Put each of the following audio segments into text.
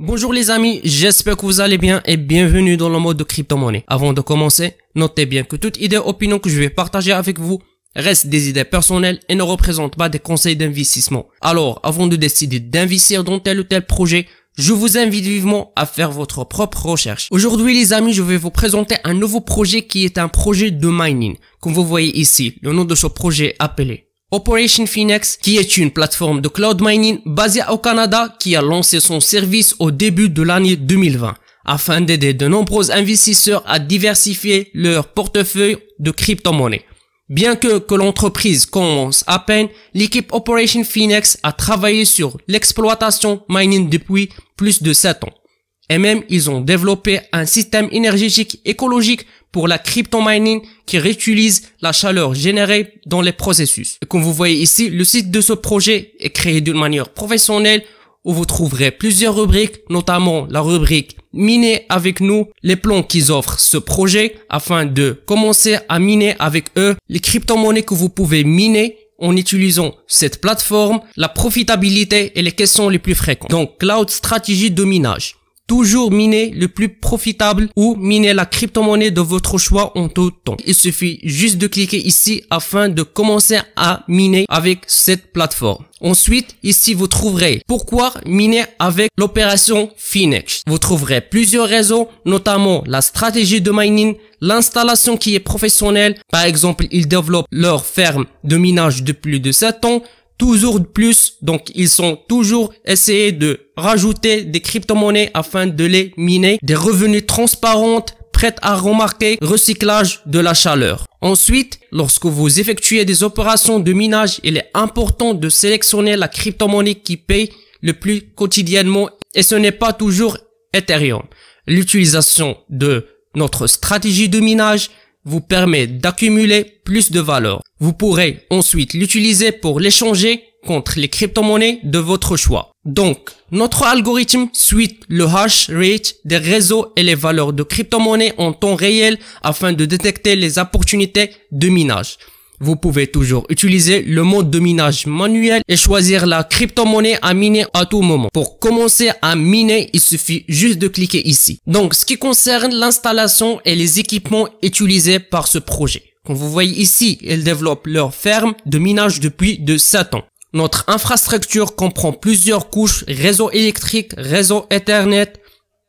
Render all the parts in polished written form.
Bonjour les amis, j'espère que vous allez bien et bienvenue dans le mode de crypto-monnaie. Avant de commencer, notez bien que toute idée ou opinion que je vais partager avec vous reste des idées personnelles et ne représente pas des conseils d'investissement. Alors, avant de décider d'investir dans tel ou tel projet, je vous invite vivement à faire votre propre recherche. Aujourd'hui les amis, je vais vous présenter un nouveau projet qui est un projet de mining. Comme vous voyez ici, le nom de ce projet est appelé Operation Phoenix, qui est une plateforme de cloud mining basée au Canada qui a lancé son service au début de l'année 2020 afin d'aider de nombreux investisseurs à diversifier leur portefeuille de crypto-monnaies. Bien que l'entreprise commence à peine, l'équipe Operation Phoenix a travaillé sur l'exploitation mining depuis plus de 7 ans. Et même, ils ont développé un système énergétique écologique pour la crypto mining qui réutilise la chaleur générée dans les processus. Et comme vous voyez ici, le site de ce projet est créé d'une manière professionnelle où vous trouverez plusieurs rubriques, notamment la rubrique miner avec nous, les plans qu'ils offrent ce projet afin de commencer à miner avec eux, les crypto-monnaies que vous pouvez miner en utilisant cette plateforme, la profitabilité et les questions les plus fréquentes. Donc, cloud stratégie de minage. Toujours miner le plus profitable ou miner la crypto-monnaie de votre choix en tout temps. Il suffit juste de cliquer ici afin de commencer à miner avec cette plateforme. Ensuite, ici, vous trouverez pourquoi miner avec l'opération Phoenix. Vous trouverez plusieurs réseaux, notamment la stratégie de mining, l'installation qui est professionnelle. Par exemple, ils développent leur ferme de minage depuis plus de 7 ans. Toujours de plus, donc ils sont toujours essayés de rajouter des crypto-monnaies afin de les miner, des revenus transparents, prêts à remarquer, recyclage de la chaleur. Ensuite, lorsque vous effectuez des opérations de minage, il est important de sélectionner la crypto-monnaie qui paye le plus quotidiennement et ce n'est pas toujours Ethereum. L'utilisation de notre stratégie de minage vous permet d'accumuler plus de valeur. Vous pourrez ensuite l'utiliser pour l'échanger contre les crypto-monnaies de votre choix. Donc, notre algorithme suit le hash rate des réseaux et les valeurs de crypto-monnaies en temps réel afin de détecter les opportunités de minage. Vous pouvez toujours utiliser le mode de minage manuel et choisir la crypto-monnaie à miner à tout moment. Pour commencer à miner, il suffit juste de cliquer ici. Donc, ce qui concerne l'installation et les équipements utilisés par ce projet. Comme vous voyez ici, ils développent leur ferme de minage depuis de 7 ans. Notre infrastructure comprend plusieurs couches, réseau électrique, réseau Ethernet,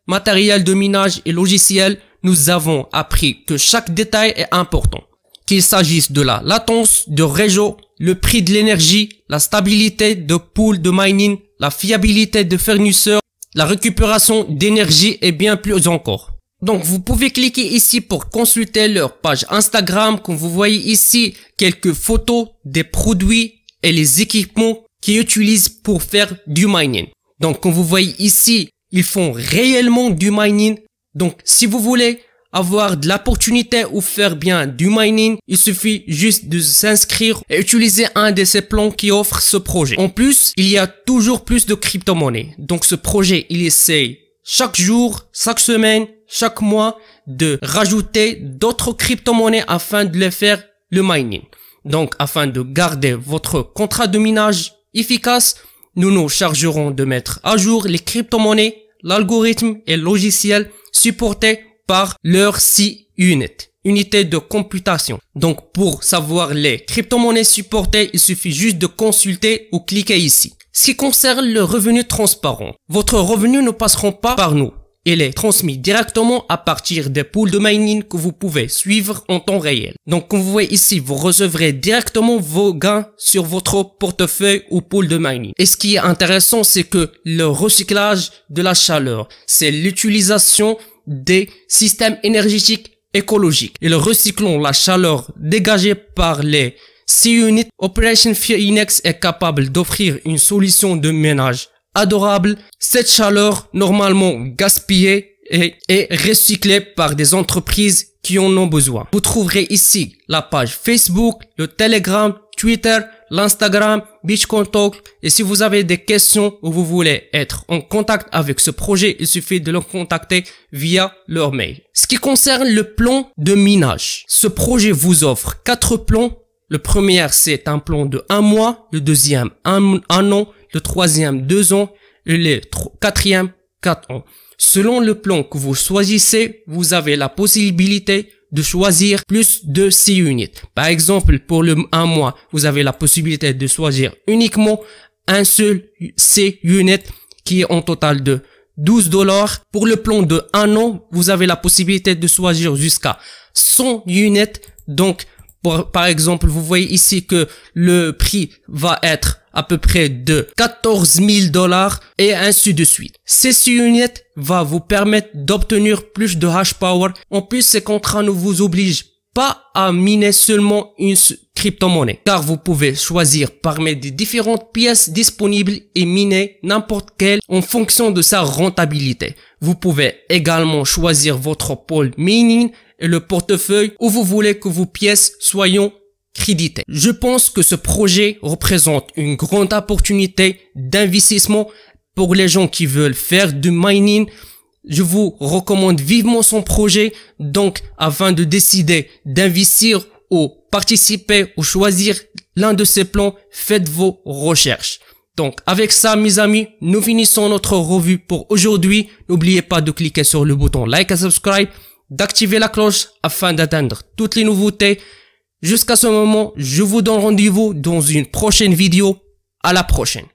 matériel de minage et logiciel. Nous avons appris que chaque détail est important. Qu'il s'agisse de la latence de réseau, le prix de l'énergie, la stabilité de pool de mining, la fiabilité de fournisseurs, la récupération d'énergie et bien plus encore. Donc vous pouvez cliquer ici pour consulter leur page Instagram. Comme vous voyez ici, quelques photos des produits et les équipements qu'ils utilisent pour faire du mining. Donc comme vous voyez ici, ils font réellement du mining. Donc si vous voulez avoir de l'opportunité ou faire bien du mining, il suffit juste de s'inscrire et utiliser un de ces plans qui offre ce projet. En plus, il y a toujours plus de crypto-monnaies. Donc ce projet, il essaye chaque jour, chaque semaine, chaque mois de rajouter d'autres crypto-monnaies afin de les faire le mining. Donc afin de garder votre contrat de minage efficace, nous nous chargerons de mettre à jour les crypto-monnaies, l'algorithme et le logiciel supportés par leur C-Unit, unité de computation. Donc, pour savoir les crypto-monnaies supportées, il suffit juste de consulter ou cliquer ici. Ce qui concerne le revenu transparent, votre revenu ne passera pas par nous. Il est transmis directement à partir des pools de mining que vous pouvez suivre en temps réel. Donc, comme vous voyez ici, vous recevrez directement vos gains sur votre portefeuille ou pool de mining. Et ce qui est intéressant, c'est que le recyclage de la chaleur, c'est l'utilisation des systèmes énergétiques écologiques. Ils recyclent la chaleur dégagée par les C-Unit. Operation Phoenix est capable d'offrir une solution de ménage adorable. Cette chaleur, normalement gaspillée, est recyclée par des entreprises qui en ont besoin. Vous trouverez ici la page Facebook, le Telegram, Twitter, l'Instagram Bitcoin Talk. Et si vous avez des questions ou vous voulez être en contact avec ce projet, il suffit de le contacter via leur mail. Ce qui concerne le plan de minage, ce projet vous offre 4 plans. Le premier, c'est un plan de 1 mois, le deuxième, un an, le troisième, 2 ans, et le quatrième, 4 ans. Selon le plan que vous choisissez, vous avez la possibilité de choisir plus de 6 unités. Par exemple, pour le 1 mois, vous avez la possibilité de choisir uniquement un seul C unit qui est en total de $12. Pour le plan de 1 an, vous avez la possibilité de choisir jusqu'à 100 unités. Donc, par exemple, vous voyez ici que le prix va être à peu près de $14 000 et ainsi de suite. Ces 6 unités va vous permettre d'obtenir plus de hash power. En plus, ces contrats ne vous obligent pas à miner seulement une crypto-monnaie, car vous pouvez choisir parmi des différentes pièces disponibles et miner n'importe quelle en fonction de sa rentabilité. Vous pouvez également choisir votre pôle mining et le portefeuille où vous voulez que vos pièces soient créditées. Je pense que ce projet représente une grande opportunité d'investissement pour les gens qui veulent faire du mining. Je vous recommande vivement son projet. Donc, afin de décider d'investir ou participer ou choisir l'un de ces plans, faites vos recherches. Donc, avec ça, mes amis, nous finissons notre revue pour aujourd'hui. N'oubliez pas de cliquer sur le bouton like et subscribe, d'activer la cloche afin d'atteindre toutes les nouveautés. Jusqu'à ce moment, je vous donne rendez-vous dans une prochaine vidéo. À la prochaine.